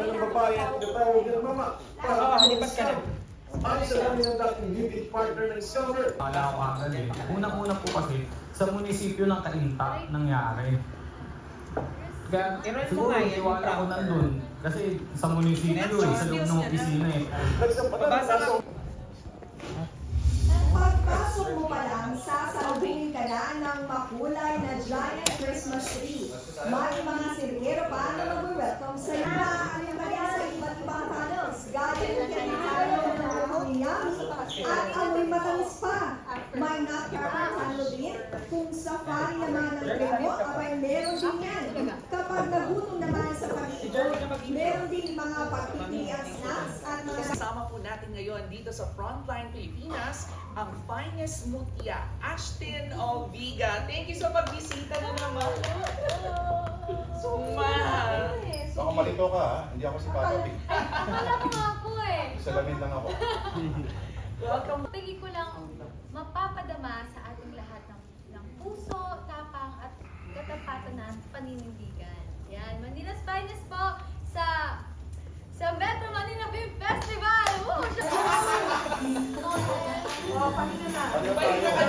Pagalitan ng babae at tinatawag ng mama. Lipat ka na. Ang sa kami ng dating living partner ng seller. Akala ko agad eh. Unang-una po kasi, sa munisipyo ng Cainta nangyari. Kaya siguro tiwala ko nandun. Kasi sa munisipyo eh, sa loob ng opisina eh. Nagsampatan ng kaso. Pagpasok mo pa lang, sasalubungin ka na ng makulay na giant Christmas tree. May mga sirkero pa na mag-welcome sa iyo. Maaari ka rin sa iba't ibang tunnels, gaya ng kanitalo ng umiyami at amoy matamis pa. May nut-cracker tunnel din. Kung safari naman ang remo, abay meron din yan. Kapag nagutom naman sa pag-iikot, meron din mga pagpipiliang snacks at mga Kasama po natin ngayon dito sa Frontline Pilipinas, ang finest mutya, Ashton Olviga. Thank you sa pagbisita na naman. So, mahal. Baka malito ka ha, hindi ako si Papa P. Akala ko nga ako eh. Salamin lang ako. Welcome. Tingin ko lang mapapadama sa ating lahat ng puso, tapang at katapatan ng paninindigan. Yan, Manila's Finest po sa Metro Manila Film Festival! Woo! pahinga na. Ano tayo?